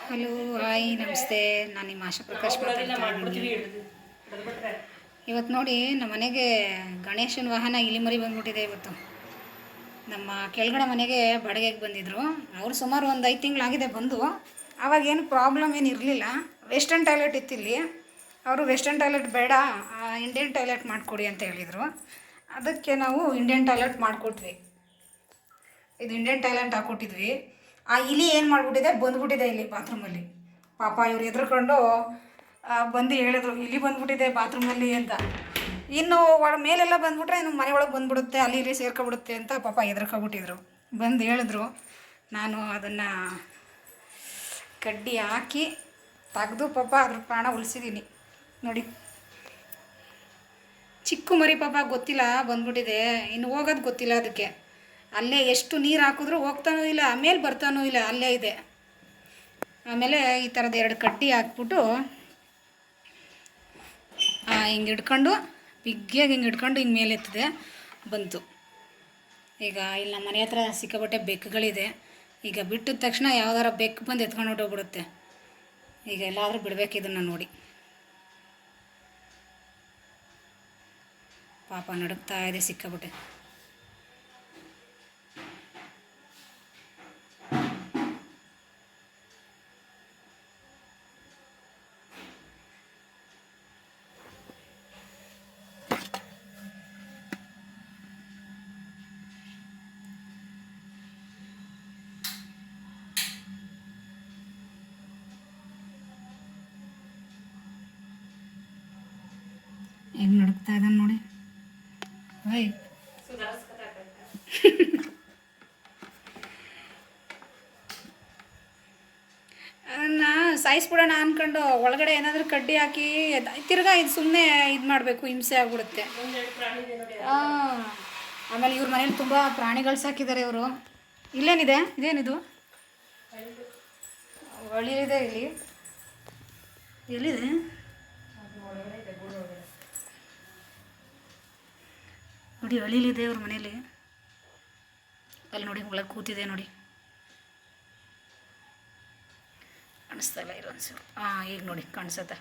Hello hi ನಮಸ್ತೆ. ನಾನು ನಿಮ್ಮ ಆಶಾ ಪ್ರಕಾಶ್ ಮಾತಾಡ್ತಾ ಇದ್ದೀನಿ. ಇವತ್ತು ನೋಡಿ ನಮ್ಮ ಮನೆಗೆ ಗಣೇಶನ ವಾಹನ ಇಲಿಮರಿ ಬಂದ್ಬಿಟ್ಟಿದೆ. ಇವತ್ತು ನಮ್ಮ ಕೆಳಗಡೆ ಮನೆಗೆ ಬಾಡಿಗೆಗೆ ಬಂದಿದ್ದರು. ಅವರು ಸುಮಾರು ಒಂದು 5 ತಿಂಗಳಾಗಿದೆ ಬಂದು. ಆವಾಗ ಏನು ಪ್ರಾಬ್ಲಮ್ ಏನು ಇರಲಿಲ್ಲ. ವೆಸ್ಟರ್ನ್ ಟಾಯ್ಲೆಟ್ ಇತ್ತಿಲ್ಲಿ. ಅವರು ವೆಸ್ಟರ್ನ್ ಟಾಯ್ಲೆಟ್ ಬೇಡ, ಇಂಡಿಯನ್ ಟಾಯ್ಲೆಟ್ ಮಾಡಿಕೊಡಿ ಅಂತ ಹೇಳಿದರು. ಅದಕ್ಕೆ ನಾವು ಇಂಡಿಯನ್ ಟಾಯ್ಲೆಟ್ ಮಾಡಿಕೊಟ್ವಿ. ಇದು ಇಂಡಿಯನ್ ಟಾಯ್ಲೆಟ್ ಹಾಕ್ಕೊಟ್ಟಿದ್ವಿ. ಆ ಇಲಿ ಏನು ಮಾಡಿಬಿಟ್ಟಿದೆ, ಬಂದುಬಿಟ್ಟಿದೆ ಇಲ್ಲಿ ಬಾತ್ರೂಮಲ್ಲಿ. ಪಾಪ ಇವ್ರು ಎದ್ರುಕೊಂಡು ಬಂದು ಹೇಳಿದ್ರು, ಇಲಿ ಬಂದುಬಿಟ್ಟಿದೆ ಬಾತ್ರೂಮಲ್ಲಿ ಅಂತ. ಇನ್ನು ಮೇಲೆಲ್ಲ ಬಂದುಬಿಟ್ರೆ ಇನ್ನು ಮನೆ ಒಳಗೆ ಬಂದುಬಿಡುತ್ತೆ, ಅಲ್ಲಿ ಇಲ್ಲಿ ಸೇರ್ಕೊಬಿಡುತ್ತೆ ಅಂತ ಪಾಪ ಎದ್ರಕೊಬಿಟ್ಟಿದ್ರು. ಬಂದು ಹೇಳಿದ್ರು. ನಾನು ಅದನ್ನು ಕಡ್ಡಿ ಹಾಕಿ ತೆಗೆದು ಪಾಪ ಅದ್ರ ಪ್ರಾಣ ಉಳಿಸಿದ್ದೀನಿ ನೋಡಿ. ಚಿಕ್ಕ ಮರಿ ಪಾಪ ಗೊತ್ತಿಲ್ಲ ಬಂದ್ಬಿಟ್ಟಿದೆ. ಇನ್ನು ಹೋಗೋದು ಗೊತ್ತಿಲ್ಲ ಅದಕ್ಕೆ. ಅಲ್ಲೇ ಎಷ್ಟು ನೀರು ಹಾಕಿದ್ರೂ ಹೋಗ್ತಾನೂ ಇಲ್ಲ, ಆಮೇಲೆ ಬರ್ತಾನೂ ಇಲ್ಲ, ಅಲ್ಲೇ ಇದೆ. ಆಮೇಲೆ ಈ ಥರದ 2 ಕಡ್ಡಿ ಹಾಕ್ಬಿಟ್ಟು ಹಿಂಗೆ ಹಿಡ್ಕೊಂಡು ಬಿಗ್ಗಿಯಾಗಿ ಹಿಂಗೆ ಹಿಡ್ಕೊಂಡು ಹಿಂಗೆ ಮೇಲೆ ಎತ್ತದೆ ಬಂತು. ಈಗ ಇಲ್ಲಿ ನಮ್ಮ ಮನೆ ಹತ್ರ ಸಿಕ್ಕಾಪಟ್ಟೆ ಬೆಕ್ಕುಗಳಿದೆ. ಈಗ ಬಿಟ್ಟಿದ ತಕ್ಷಣ ಯಾವ್ದಾರ ಬೆಕ್ಕು ಬಂದು ಎತ್ಕೊಂಡು ಹೊಟ್ಟೋಗ್ಬಿಡುತ್ತೆ. ಈಗ ಎಲ್ಲಾದರೂ ಬಿಡಬೇಕು ಇದನ್ನು ನೋಡಿ. ಪಾಪ ನಡುಕ್ತಾ ಇದೆ ಸಿಕ್ಕಾಪಟ್ಟೆ. ಹೆಂಗೆ ನಡುಕ್ತಾ ಇದ್ದಾನೆ ನೋಡಿ. ಓಯ್ ಅದನ್ನು ಸಾಯಿಸ್ಬಿಡೋಣ ಅಂದ್ಕೊಂಡು ಒಳಗಡೆ ಏನಾದರೂ ಕಡ್ಡಿ ಹಾಕಿ ತಿರ್ಗಾ ಇದು ಸುಮ್ಮನೆ ಇದು ಮಾಡಬೇಕು, ಹಿಂಸೆ ಆಗ್ಬಿಡುತ್ತೆ. ಆಮೇಲೆ ಇವ್ರ ಮನೇಲಿ ತುಂಬ ಪ್ರಾಣಿಗಳು ಸಾಕಿದ್ದಾರೆ ಇವರು. ಇಲ್ಲೇನಿದೆ, ಇದೇನಿದು ಒಳ್ಳೆಯದಿದೆ ಇಲ್ಲಿ. ಎಲ್ಲಿದೆ ನೋಡಿ, ಹಳ್ಳಿಲಿದೆ ಇವ್ರ ಮನೇಲಿ. ಅಲ್ಲಿ ನೋಡಿ ಒಳಗೆ ಕೂತಿದೆ ನೋಡಿ, ಕಾಣಿಸ್ತಾ ಇಲ್ಲ ಇಲ್ಲೊಂದ್ಸಲ. ಈಗ ನೋಡಿ ಕಾಣಿಸುತ್ತೆ.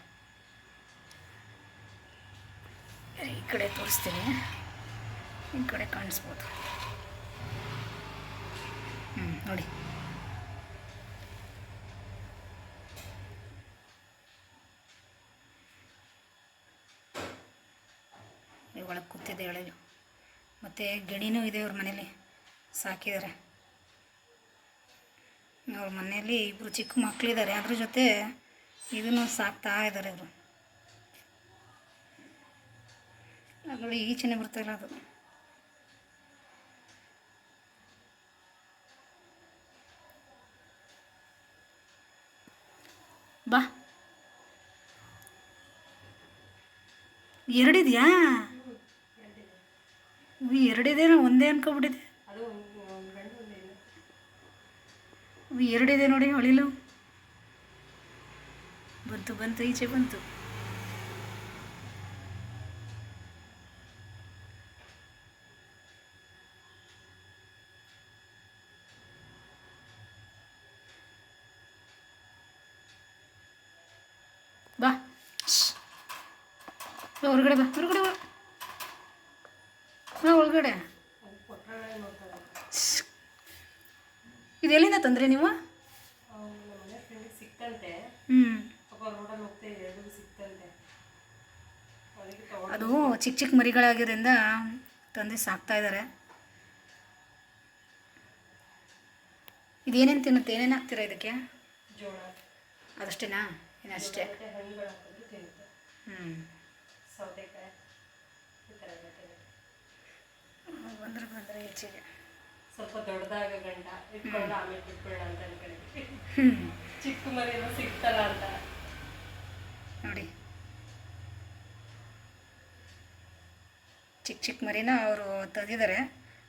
ಈ ಕಡೆ ತೋರಿಸ್ತೀನಿ, ಈ ಕಡೆ ಕಾಣಿಸ್ಬೋದು. ನೋಡಿ ಒಳಗೆ ಕೂತಿದೆ ಹೇಳಲು. ಮತ್ತು ಗಿಣಿನೂ ಇದೆ ಅವ್ರ ಮನೇಲಿ, ಸಾಕಿದ್ದಾರೆ. ಅವ್ರ ಮನೆಯಲ್ಲಿ 2 ಚಿಕ್ಕ ಮಕ್ಕಳಿದ್ದಾರೆ, ಅದ್ರ ಜೊತೆ ಇದನ್ನು ಸಾಕ್ತಾ ಇದ್ದಾರೆ ಅವರು. ನೋಡಿ ಈಚೆನೆ ಬರ್ತಾಯಿಲ್ಲ ಅದು. ಬಾ, 2 ಇದೆಯಾ? 2 ಇದೆನೋ, ಒಂದೇ ಅನ್ಕೊಬಿಟ್ಟಿದೆ. 2 ಇದೆ ನೋಡಿ. ಅಳಿಲು ಬಂತು ಈಚೆ ಬಂತು. ಬಾ ಹೊರಗಡೆ ಬಾ, ಹೊರಗಡೆ ಬಾ, ಒಳಗಡೆ. ಇದೆಲ್ಲಿಂದ ತಂದರೆ ನೀವು? ಅದು ಚಿಕ್ಕ ಚಿಕ್ಕ ಮರಿಗಳಾಗಿರೋದ್ರಿಂದ ತಂದು ಸಾಕ್ತಾ ಇದ್ದಾರೆ. ಇದೇನೇನು ತಿನ್ನುತ್ತೆ, ಏನೇನು ಹಾಕ್ತೀರಾ ಇದಕ್ಕೆ? ಜೋಳ ಅದಷ್ಟೇನಾ? ಇನ್ನಷ್ಟೇ. ಸೌತೆಕಾಯಿ ಬಂದರೆ ಹೆಚ್ಚಿಗೆ ಸ್ವಲ್ಪ ದೊಡ್ಡದಾಗ ಗಂಡ ಇಟ್ಕೊಂಡು ಆಮೇಲೆ ಬಿಟ್ಬಿಡೋಣ ಅಂತ ಅನ್ಕೊಂಡಿದ್ವಿ. ಚಿಕ್ಕ ಮರಿ ಸಿಗ್ತಲ್ಲ ಅಂತ ನೋಡಿ. ಚಿಕ್ಕ ಚಿಕ್ಕ ಮರಿನ ಅವರು ತಂದಿದ್ದಾರೆ.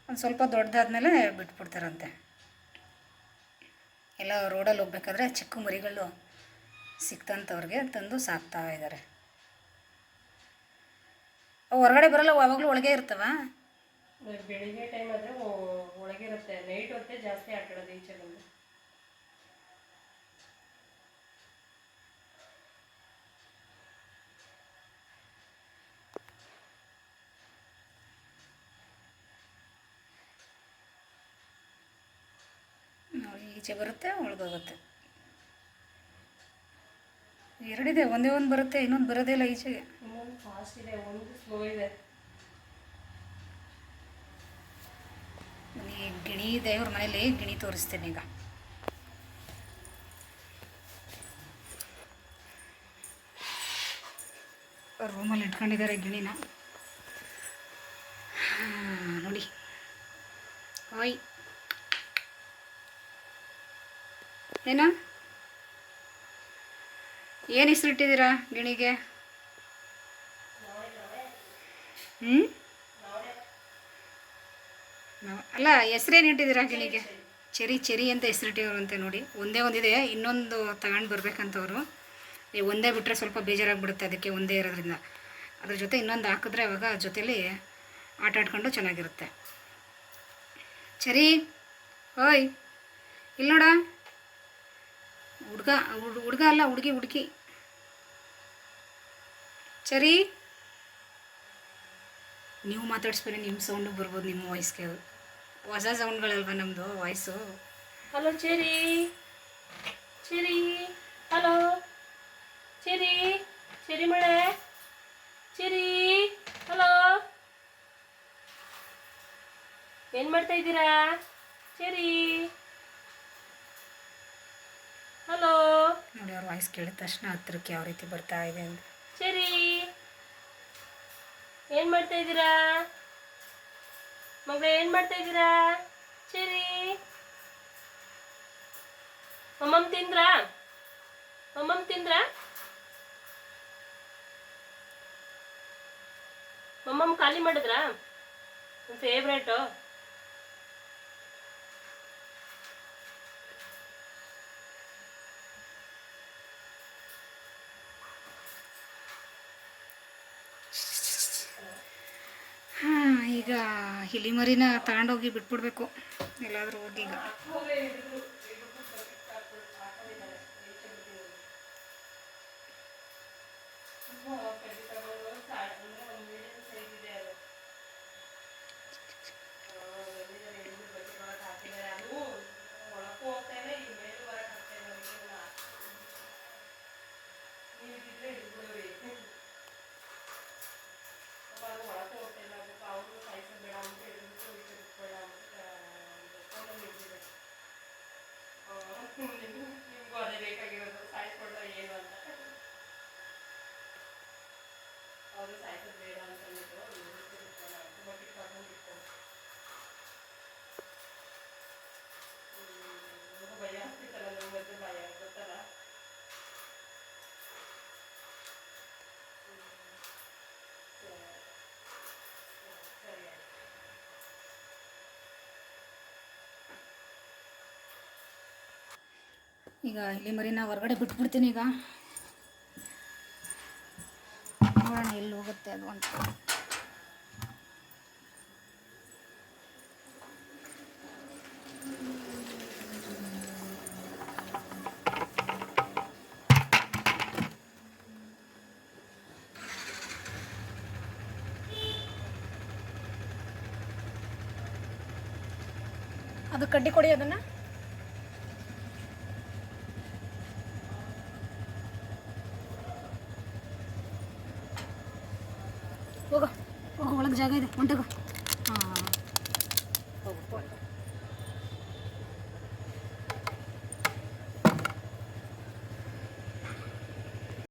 ಒಂದು ಸ್ವಲ್ಪ ದೊಡ್ಡದಾದ್ಮೇಲೆ ಬಿಟ್ಬಿಡ್ತಾರಂತೆ. ಎಲ್ಲ ರೋಡಲ್ಲಿ ಹೋಗ್ಬೇಕಾದ್ರೆ ಚಿಕ್ಕ ಮರಿಗಳು ಸಿಕ್ತಂಥವ್ರಿಗೆ ತಂದು ಸಾಕ್ತಾ ಇದ್ದಾರೆ. ಹೊರಗಡೆ ಬರಲ್ಲ, ಯಾವಾಗಲೂ ಒಳಗೆ ಇರ್ತವ. ಬೆಳಿಗ್ಗೆ ಟೈಮ್ ಆದರೆ ಒಳಗಿರುತ್ತೆ, ನೈಟ್ ಹೊತ್ತೆ ಜಾಸ್ತಿ ಆಟಾಡೋದು ಈಚೆ ಬಂದು. ಈಚೆ ಬರುತ್ತೆ ಒಳಗೋಗುತ್ತೆ. ಎರಡಿದೆ, ಒಂದೇ ಒಂದು ಬರುತ್ತೆ, ಇನ್ನೊಂದು ಬರೋದೇ ಇಲ್ಲ ಈಚೆಗೆ. ಇನ್ನೊಂದು ಫಾಸ್ಟ್ ಇದೆ, ಒಂದು ಸ್ಲೋ ಇದೆ. ಬನ್ನಿ ಗಿಣಿ ಇದೆ ಇವ್ರ ಮನೇಲಿ, ಗಿಣಿ ತೋರಿಸ್ತೇನೆ ಈಗ. ರೂಮಲ್ಲಿ ಇಟ್ಕೊಂಡಿದ್ದಾರೆ ಗಿಣಿನ. ನೋಡಿ, ಓಯ್ ಏನು ಏನು ಹೆಸರಿಟ್ಟಿದ್ದೀರಾ ಗಿಣಿಗೆ? ಅಲ್ಲ, ಹೆಸ್ರೇನು ಇಟ್ಟಿದ್ದೀರಾ ಗಿಣಿಗೆ? ಚೆರಿ ಚೆರಿ ಅಂತ ಹೆಸರಿಟ್ಟಿವ್ರಂತೆ. ನೋಡಿ, ಒಂದೇ ಒಂದಿದೆ, ಇನ್ನೊಂದು ತಗೊಂಡು ಬರ್ಬೇಕಂತವ್ರು. ಒಂದೇ ಬಿಟ್ಟರೆ ಸ್ವಲ್ಪ ಬೇಜಾರಾಗಿಬಿಡುತ್ತೆ, ಅದಕ್ಕೆ ಒಂದೇ ಇರೋದ್ರಿಂದ. ಅದ್ರ ಜೊತೆ ಇನ್ನೊಂದು ಹಾಕಿದ್ರೆ ಅವಾಗ ಜೊತೇಲಿ ಆಟ ಆಡ್ಕೊಂಡು ಚೆನ್ನಾಗಿರುತ್ತೆ. ಚೆರಿ, ಓಯ್ ಇಲ್ಲಿ ನೋಡ. ಹುಡುಗ ಅಲ್ಲ, ಹುಡುಗಿ. ಸರಿ, ನೀವು ಮಾತಾಡಿಸ್ಬೇಡಿ, ನಿಮ್ಮ ಸೌಂಡು ಬರ್ಬೋದು, ನಿಮ್ಮ ವಾಯ್ಸ್ಗೆ. ಹೊಸ ಸೌಂಡ್ಗಳಲ್ವ ನಮ್ಮದು voice. Hello cherry, cherry, hello cherry, cherry ಮಳೆ, ಚೆರಿ, ಹಲೋ, ಏನು ಮಾಡ್ತಾ ಇದ್ದೀರಾ? Cherry, hello. ನೋಡಿ, ಅವ್ರ ವಾಯ್ಸ್ ಕೇಳಿದ ತಕ್ಷಣ ಹತ್ರಕ್ಕೆ ಯಾವ ರೀತಿ ಬರ್ತಾ ಇದೆ ಅಂತ. ಚೆರಿ, ಏನು ಮಾಡ್ತಾ ಇದ್ದೀರಾ ಮಗಳೇ? ಏನು ಮಾಡ್ತಾ ಇದ್ದೀರಾ? ಚೆರಿ, ಮಮ್ಮಮ್ ತಿಂದ್ರಾ? ಮಮ್ಮಮ್ ಖಾಲಿ ಮಾಡಿದ್ರಾ? ನನ್ನ ಫೇವ್ರೇಟು. ಈಗ ಇಲಿ ಮರಿನ ತಗೊಂಡೋಗಿ ಬಿಟ್ಬಿಡ್ಬೇಕು ಎಲ್ಲಾದರೂ ಹೋಗಿ. ಈಗ ನಿಮಗೂ ಅದೇ ಬೇಕಾಗಿರೋದು, ಸಾಯಿಸ್ಕೊಂಡ್ರೆ ಏನು ಅಂತ. ಅವರು ಸಾಯಿಸೋದು ಬೇಡ ಅಂತ ಅಂದ್ಬಿಟ್ಟು ತುಂಬ ಕಿಟ್ಟಾಕೊಂಡು ಇಟ್ಕೊಂಡು ಭಯ ಆಗ್ತಿತ್ತಲ್ಲ, ನಮಗಂತೂ ಭಯ ಗೊತ್ತಲ್ಲ. ಸರಿ ಆಯ್ತು. ಈಗ ಇಲಿ ಮರಿನ ಹೊರಗಡೆ ಬಿಟ್ಬಿಡ್ತೀನಿ. ಈಗ ನೋಡೋಣ ಎಲ್ಲಿ ಹೋಗುತ್ತೆ ಅದು ಅಂತ. ಅದು ಕಡ್ಡಿ ಕೊಡಿ, ಅದನ್ನು. ಹೋಗೋ ಒಳಗೆ ಜಾಗ ಇದೆ, ಹೊಂಟೋಗೋ. ಹಾಂ, ಹೋಗು.